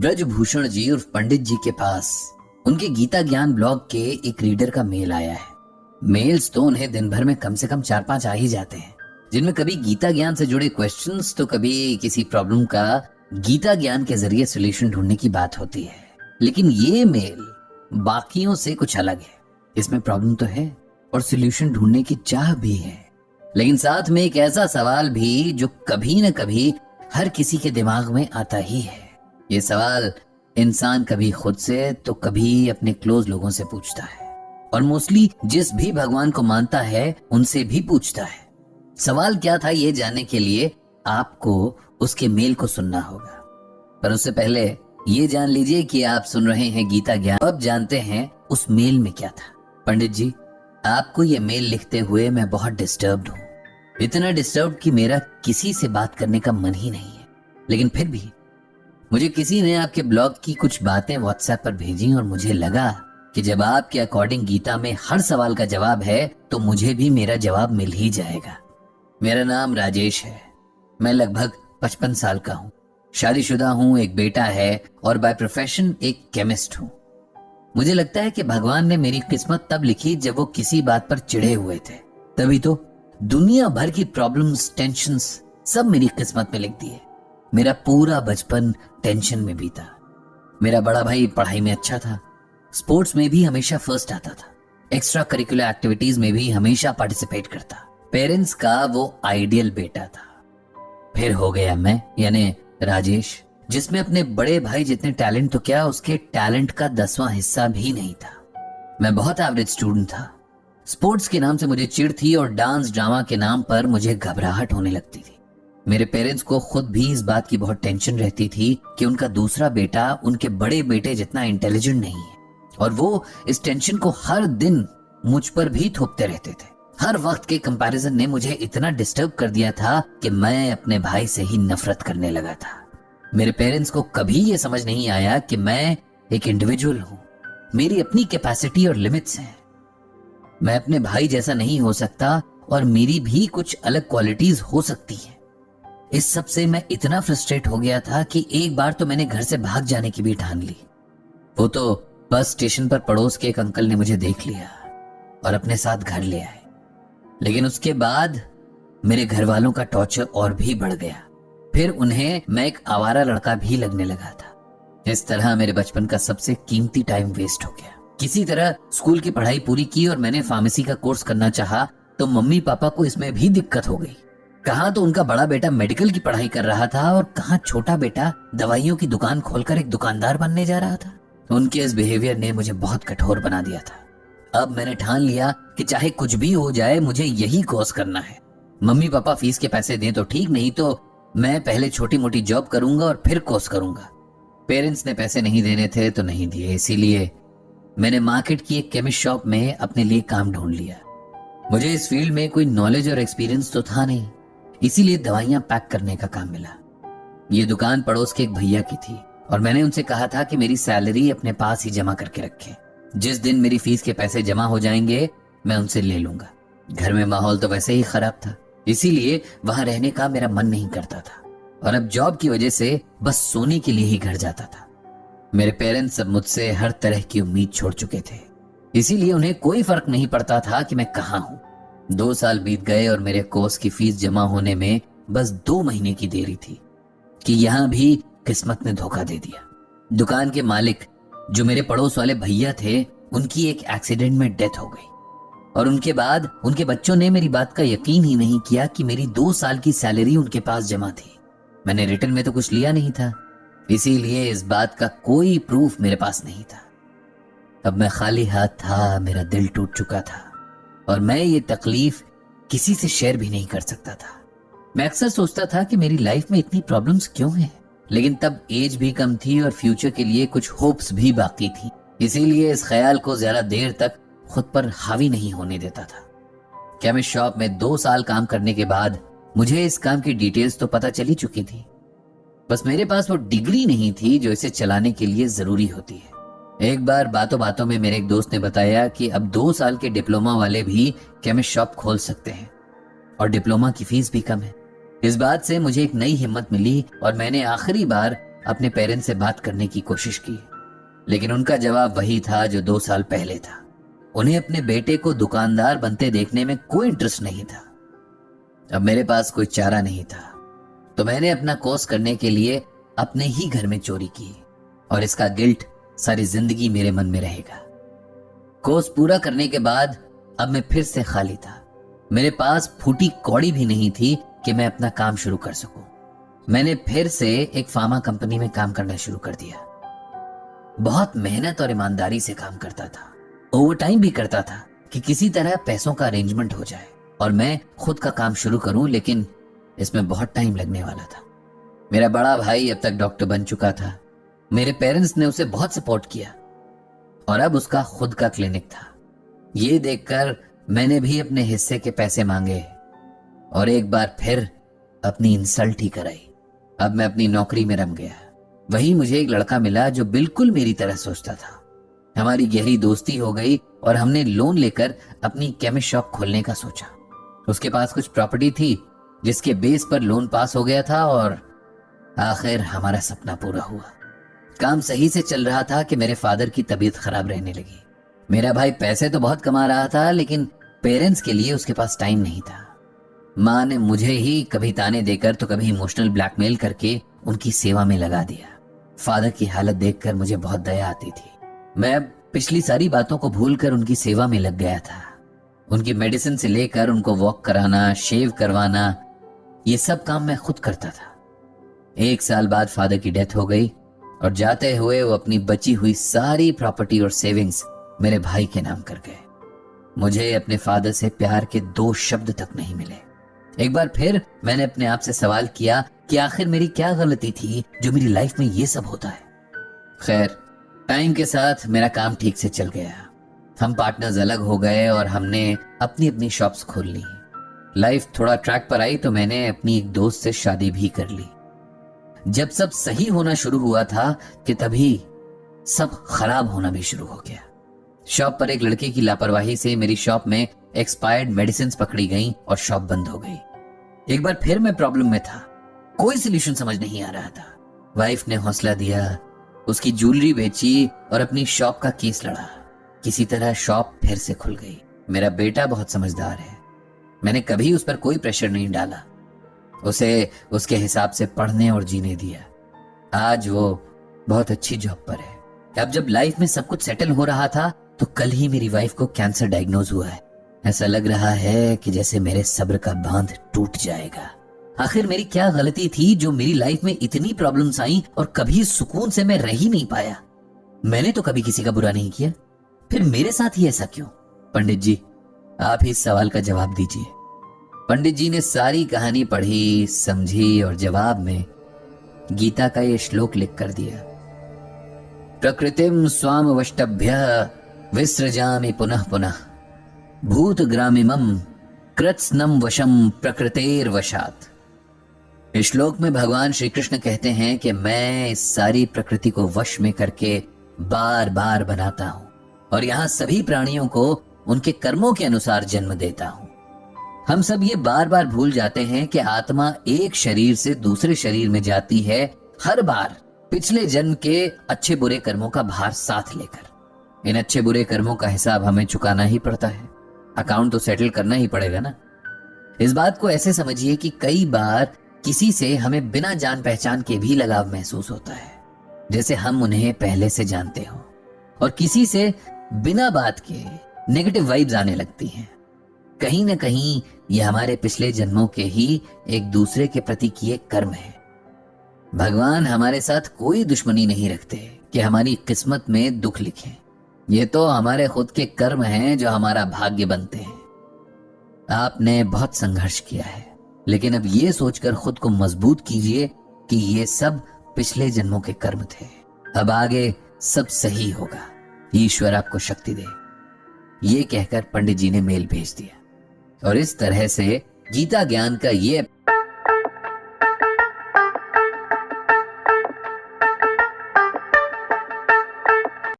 ब्रजभूषण जी उर्फ पंडित जी के पास उनके गीता ज्ञान ब्लॉग के एक रीडर का मेल आया है। मेल्स तो उन्हें दिन भर में कम से कम 4-5 आ ही जाते हैं, जिनमें कभी गीता ज्ञान से जुड़े क्वेश्चंस तो कभी किसी प्रॉब्लम का गीता ज्ञान के जरिए सॉल्यूशन ढूंढने की बात होती है। लेकिन ये मेल बाकियों से कुछ अलग है। इसमें प्रॉब्लम तो है और सॉल्यूशन ढूंढने की चाह भी है, लेकिन साथ में एक ऐसा सवाल भी जो कभी न कभी हर किसी के दिमाग में आता ही है। ये सवाल इंसान कभी खुद से तो कभी अपने क्लोज लोगों से पूछता है, और मोस्टली जिस भी भगवान को मानता है उनसे भी पूछता है। सवाल क्या था ये जानने के लिए आपको उसके मेल को सुनना होगा, पर उससे पहले ये जान लीजिए कि आप सुन रहे हैं गीता ज्ञान। अब जानते हैं उस मेल में क्या था। पंडित जी, आपको ये मेल लिखते हुए मैं बहुत डिस्टर्ब्ड हूँ, इतना डिस्टर्ब्ड कि मेरा किसी से बात करने का मन ही नहीं है। लेकिन फिर भी मुझे किसी ने आपके ब्लॉग की कुछ बातें व्हाट्सएप पर भेजी और मुझे लगा कि जब आपके अकॉर्डिंग गीता में हर सवाल का जवाब है तो मुझे भी मेरा जवाब मिल ही जाएगा। मेरा नाम राजेश है, मैं लगभग 55 साल का हूँ, शादीशुदा हूँ, एक बेटा है और बाय प्रोफेशन एक केमिस्ट हूँ। मुझे लगता है कि भगवान ने मेरी किस्मत तब लिखी जब वो किसी बात पर चिढ़े हुए थे, तभी तो दुनिया भर की प्रॉब्लम्स, टेंशन्स सब मेरी किस्मत में लिख दिए। मेरा पूरा बचपन टेंशन में बीता। मेरा बड़ा भाई पढ़ाई में अच्छा था, स्पोर्ट्स में भी हमेशा फर्स्ट आता था, एक्स्ट्रा करिकुलर एक्टिविटीज में भी हमेशा पार्टिसिपेट करता। पेरेंट्स का वो आइडियल बेटा था। फिर हो गया मैं, यानी राजेश, जिसमें अपने बड़े भाई जितने टैलेंट तो क्या, उसके टैलेंट का 10वां हिस्सा भी नहीं था। मैं बहुत एवरेज स्टूडेंट था। स्पोर्ट्स के नाम से मुझे चिढ़ थी और डांस ड्रामा के नाम पर मुझे घबराहट होने लगती थी। मेरे पेरेंट्स को खुद भी इस बात की बहुत टेंशन रहती थी कि उनका दूसरा बेटा उनके बड़े बेटे जितना इंटेलिजेंट नहीं है, और वो इस टेंशन को हर दिन मुझ पर भी थोपते रहते थे। हर वक्त के कंपैरिजन ने मुझे इतना डिस्टर्ब कर दिया था कि मैं अपने भाई से ही नफरत करने लगा था। मेरे पेरेंट्स को कभी ये समझ नहीं आया कि मैं एक इंडिविजुअल हूँ, मेरी अपनी कैपेसिटी और लिमिट्स हैं। मैं अपने भाई जैसा नहीं हो सकता और मेरी भी कुछ अलग क्वालिटीज हो सकती हैं। इस सब से मैं इतना फ्रस्ट्रेट हो गया था कि एक बार तो मैंने घर से भाग जाने की भी ठान ली। वो तो बस स्टेशन पर पड़ोस के एक अंकल ने मुझे देख लिया और अपने साथ घर ले आए। लेकिन उसके बाद मेरे घर वालों का टॉर्चर और भी बढ़ गया। फिर उन्हें मैं एक आवारा लड़का भी लगने लगा था। इस तरह मेरे बचपन का सबसे कीमती टाइम वेस्ट हो गया। किसी तरह स्कूल की पढ़ाई पूरी की और मैंने फार्मेसी का कोर्स करना चाहा तो मम्मी पापा को इसमें भी दिक्कत हो गई। कहाँ तो उनका बड़ा बेटा मेडिकल की पढ़ाई कर रहा था और कहाँ छोटा बेटा दवाइयों की दुकान खोलकर एक दुकानदार बनने जा रहा था। उनके इस बिहेवियर ने मुझे बहुत कठोर बना दिया था। अब मैंने ठान लिया कि चाहे कुछ भी हो जाए मुझे यही कोर्स करना है। मम्मी पापा फीस के पैसे दें तो ठीक, नहीं तो मैं पहले छोटी मोटी जॉब करूंगा और फिर कोर्स करूंगा। पेरेंट्स ने पैसे नहीं देने थे तो नहीं दिए, इसीलिए मैंने मार्केट की एक केमिस्ट शॉप में अपने लिए काम ढूंढ लिया। मुझे इस फील्ड में कोई नॉलेज और एक्सपीरियंस तो था नहीं, इसीलिए दवाइयां पैक करने का काम मिला। ये दुकान पड़ोस के एक भैया की थी और मैंने उनसे कहा था कि मेरी सैलरी अपने पास ही जमा करके रखें। जिस दिन मेरी फीस के पैसे जमा हो जाएंगे मैं उनसे ले लूंगा। घर में माहौल तो वैसे ही खराब था, इसीलिए वहां रहने का मेरा मन नहीं करता था और अब जॉब की वजह से बस सोने के लिए ही घर जाता था। मेरे पेरेंट्स अब मुझसे हर तरह की उम्मीद छोड़ चुके थे, इसीलिए उन्हें कोई फर्क नहीं पड़ता था कि मैं कहाँ हूँ। 2 साल बीत गए और मेरे कोर्स की फीस जमा होने में बस 2 महीने की देरी थी कि यहाँ भी किस्मत ने धोखा दे दिया। दुकान के मालिक जो मेरे पड़ोस वाले भैया थे, उनकी एक एक्सीडेंट में डेथ हो गई और उनके बाद उनके बच्चों ने मेरी बात का यकीन ही नहीं किया कि मेरी 2 साल की सैलरी उनके पास जमा थी। मैंने रिटर्न में तो कुछ लिया नहीं था, इसीलिए इस बात का कोई प्रूफ मेरे पास नहीं था। अब मैं खाली हाथ था, मेरा दिल टूट चुका था और मैं ये तकलीफ किसी से शेयर भी नहीं कर सकता था। मैं अक्सर सोचता था कि मेरी लाइफ में इतनी प्रॉब्लम्स क्यों हैं, लेकिन तब एज भी कम थी और फ्यूचर के लिए कुछ होप्स भी बाकी थी, इसीलिए इस ख्याल को ज्यादा देर तक खुद पर हावी नहीं होने देता था। केमिस्ट शॉप में 2 साल काम करने के बाद मुझे इस काम की डिटेल्स तो पता चली चुकी थी, बस मेरे पास वो डिग्री नहीं थी जो इसे चलाने के लिए जरूरी होती है। एक बार बातों बातों में मेरे एक दोस्त ने बताया कि अब 2 साल के डिप्लोमा वाले भी केमिस्ट शॉप खोल सकते हैं और डिप्लोमा की फीस भी कम है। इस बात से मुझे एक नई हिम्मत मिली और मैंने आखिरी बार अपने पेरेंट्स से बात करने की कोशिश की, लेकिन उनका जवाब वही था जो 2 साल पहले था। उन्हें अपने बेटे को दुकानदार बनते देखने में कोई इंटरेस्ट नहीं था। अब मेरे पास कोई चारा नहीं था, तो मैंने अपना कोर्स करने के लिए अपने ही घर में चोरी की, और इसका गिल्ट सारी जिंदगी मेरे मन में रहेगा। कोर्स पूरा करने के बाद अब मैं फिर से खाली था। मेरे पास फूटी कौड़ी भी नहीं थी कि मैं अपना काम शुरू कर सकूं। मैंने फिर से एक फार्मा कंपनी में काम करना शुरू कर दिया। बहुत मेहनत और ईमानदारी से काम करता था, ओवर टाइम भी करता था कि किसी तरह पैसों का अरेंजमेंट हो जाए और मैं खुद का काम शुरू करूं, लेकिन इसमें बहुत टाइम लगने वाला था। मेरा बड़ा भाई अब तक डॉक्टर बन चुका था। मेरे पेरेंट्स ने उसे बहुत सपोर्ट किया और अब उसका खुद का क्लिनिक था। ये देखकर मैंने भी अपने हिस्से के पैसे मांगे और एक बार फिर अपनी इंसल्ट ही कराई। अब मैं अपनी नौकरी में रम गया। वहीं मुझे एक लड़का मिला जो बिल्कुल मेरी तरह सोचता था। हमारी गहरी दोस्ती हो गई और हमने लोन लेकर अपनी केमिस्ट शॉप खोलने का सोचा। उसके पास कुछ प्रॉपर्टी थी जिसके बेस पर लोन पास हो गया था और आखिर हमारा सपना पूरा हुआ। काम सही से चल रहा था कि मेरे फादर की तबीयत खराब रहने लगी। मेरा भाई पैसे तो बहुत कमा रहा था, लेकिन पेरेंट्स के लिए उसके पास टाइम नहीं था। माँ ने मुझे ही कभी ताने देकर तो कभी इमोशनल ब्लैकमेल करके उनकी सेवा में लगा दिया। फादर की हालत देखकर मुझे बहुत दया आती थी। मैं पिछली सारी बातों को भूलकर उनकी सेवा में लग गया था। उनकी मेडिसिन से लेकर उनको वॉक कराना, शेव करवाना, ये सब काम मैं खुद करता था। 1 साल बाद फादर की डेथ हो गई और जाते हुए वो अपनी बची हुई सारी प्रॉपर्टी और सेविंग्स मेरे भाई के नाम कर गए। मुझे अपने फादर से प्यार के 2 शब्द तक नहीं मिले। एक बार फिर मैंने अपने आप से सवाल किया कि आखिर मेरी क्या गलती थी जो मेरी लाइफ में ये सब होता है। खैर, टाइम के साथ मेरा काम ठीक से चल गया। हम पार्टनर्स अलग हो गए और हमने अपनी अपनी शॉप्स खोल ली। लाइफ थोड़ा ट्रैक पर आई तो मैंने अपनी एक दोस्त से शादी भी कर ली। जब सब सही होना शुरू हुआ था कि तभी सब खराब होना भी शुरू हो गया। शॉप पर एक लड़के की लापरवाही से मेरी शॉप में एक्सपायर्ड मेडिसिन पकड़ी गई और शॉप बंद हो गई। एक बार फिर मैं प्रॉब्लम में था। कोई सोल्यूशन समझ नहीं आ रहा था। वाइफ ने हौसला दिया, उसकी ज्वेलरी बेची और अपनी शॉप का केस लड़ा। किसी तरह शॉप फिर से खुल गई। मेरा बेटा बहुत समझदार है। मैंने कभी उस पर कोई प्रेशर नहीं डाला। उसे उसके हिसाब से पढ़ने और जीने दिया। आज वो बहुत अच्छी जॉब पर है। अब जब लाइफ में सब कुछ सेटल हो रहा था तो कल ही मेरी वाइफ को कैंसर डायग्नोज हुआ है। ऐसा लग रहा है कि जैसे मेरे सब्र का बांध टूट जाएगा। आखिर मेरी क्या गलती थी जो मेरी लाइफ में इतनी प्रॉब्लम्स आई और कभी सुकून से मैं रह ही नहीं पाया। मैंने तो कभी किसी का बुरा नहीं किया, फिर मेरे साथ ही ऐसा क्यों? पंडित जी, आप ही इस सवाल का जवाब दीजिए। पंडित जी ने सारी कहानी पढ़ी, समझी और जवाब में गीता का ये श्लोक लिख कर दिया। प्रकृतिम स्वामवष्टभ्य विसृजामि पुनः पुनः भूतग्रामिमं कृत्स्नम वशम प्रकृतेर्वशात्। इस श्लोक में भगवान श्री कृष्ण कहते हैं कि मैं इस सारी प्रकृति को वश में करके बार बार बनाता हूं और यहां सभी प्राणियों को उनके कर्मों के अनुसार जन्म देता हूं। हम सब ये बार बार भूल जाते हैं कि आत्मा एक शरीर से दूसरे शरीर में जाती है, हर बार पिछले जन्म के अच्छे बुरे कर्मों का भार साथ लेकर। इन अच्छे बुरे कर्मों का हिसाब हमें चुकाना ही पड़ता है। अकाउंट तो सेटल करना ही पड़ेगा ना। इस बात को ऐसे समझिए कि कई बार किसी से हमें बिना जान पहचान के भी लगाव महसूस होता है, जैसे हम उन्हें पहले से जानते हो, और किसी से बिना बात के नेगेटिव वाइब्स आने लगती हैं। कहीं ना कहीं ये हमारे पिछले जन्मों के ही एक दूसरे के प्रति किए कर्म है। भगवान हमारे साथ कोई दुश्मनी नहीं रखते कि हमारी किस्मत में दुख लिखें। ये तो हमारे खुद के कर्म हैं जो हमारा भाग्य बनते हैं। आपने बहुत संघर्ष किया है, लेकिन अब ये सोचकर खुद को मजबूत कीजिए कि ये सब पिछले जन्मों के कर्म थे। अब आगे सब सही होगा। ईश्वर आपको शक्ति दे। ये कहकर पंडित जी ने मेल भेज दिया और इस तरह से गीता ज्ञान का ये